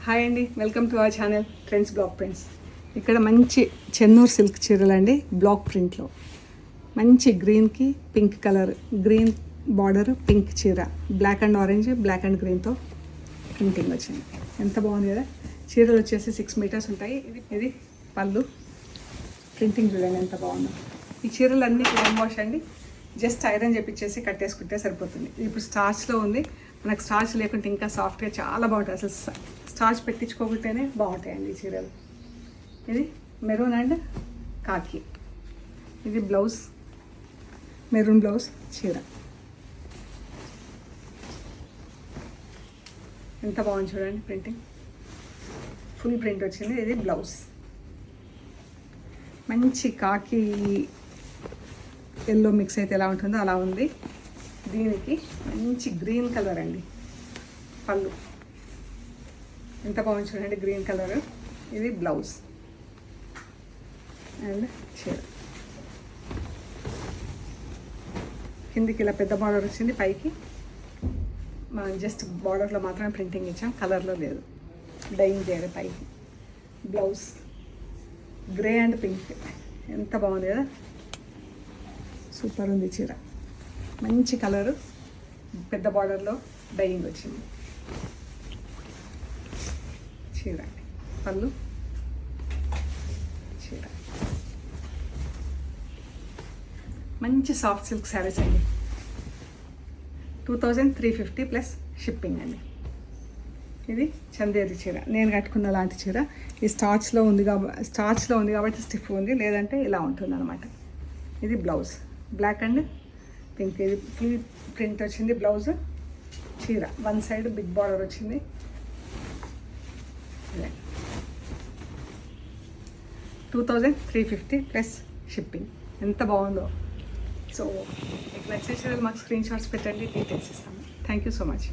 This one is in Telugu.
హాయ్ అండి, welcome to our channel trends block prints. ఇక్కడ మంచి చెన్నూరు సిల్క్ చీరలు అండి, బ్లాక్ ప్రింట్లో మంచి గ్రీన్కి pink colour, green border, pink చీర, black and orange, black and గ్రీన్తో ప్రింటింగ్ వచ్చింది. ఎంత బాగుంది కదా. చీరలు వచ్చేసి 6 మీటర్స్ ఉంటాయి. ఇది పళ్ళు. ప్రింటింగ్ చూడండి ఎంత బాగుందో. ఈ చీరలు అన్నీ క్లీన్ వాష్ అండి, జస్ట్ ఐరన్ చేపించేసి కట్టేసుకుంటే సరిపోతుంది. ఇప్పుడు స్టార్చ్లో ఉంది, మనకు స్టార్చ్ లేకుంటే ఇంకా సాఫ్ట్గా చాలా బాగుంటుంది. అసలు స్టార్చ్ పెట్టించుకోకుంటేనే బాగుంటాయండి ఈ చీరలు. ఇది మెరూన్ అండ్ కాకి. ఇది బ్లౌజ్, మెరూన్ బ్లౌజ్ చీర. ఎంత బాగుంది చూడండి ప్రింటింగ్, ఫుల్ ప్రింట్ వచ్చింది. ఇది బ్లౌజ్, మంచి కాకి ఎల్లో మిక్స్ అయితే ఎలా ఉంటుందో అలా ఉంది. దీనికి మంచి గ్రీన్ కలర్ అండి పళ్ళు. ఎంత బాగుంది చూడండి గ్రీన్ కలర్. ఇది బ్లౌజ్ అండ్ చీర. కిందికి ఇలా పెద్ద బార్డర్ వచ్చింది, పైకి మనం జస్ట్ బార్డర్లో మాత్రమే ప్రింటింగ్ ఇచ్చాం, కలర్లో లేదు, డైయింగ్ చేయరు. పైకి బ్లౌజ్ గ్రే అండ్ పింక్. ఎంత బాగుంది కదా, సూపర్ ఉంది చీర. మంచి కలరు, పెద్ద బార్డర్లో డైయింగ్ వచ్చింది చీర. పళ్ళు, చీర. మంచి సాఫ్ట్ సిల్క్ శారీస్ అండి. 2350 ప్లస్ షిప్పింగ్ అండి. ఇది చందేరి చీర, నేను కట్టుకున్న లాంటి చీర. ఈ స్టార్చ్లో ఉంది కాబట్టి స్టిఫ్ ఉంది, లేదంటే ఇలా ఉంటుంది అనమాట. ఇది బ్లౌజ్, బ్లాక్ అండ్ పింక్. ఇది ఫుల్ ప్రింట్ వచ్చింది బ్లౌజ్. చీర వన్ సైడ్ బిగ్ బార్డర్ వచ్చింది. 2350 ప్లస్ షిప్పింగ్. ఎంత బాగుందో. సో మీకు నచ్చే చీరలు మాకు స్క్రీన్ షాట్స్ పెట్టండి, డీటెయిల్స్ ఇస్తాము. Thank you so much.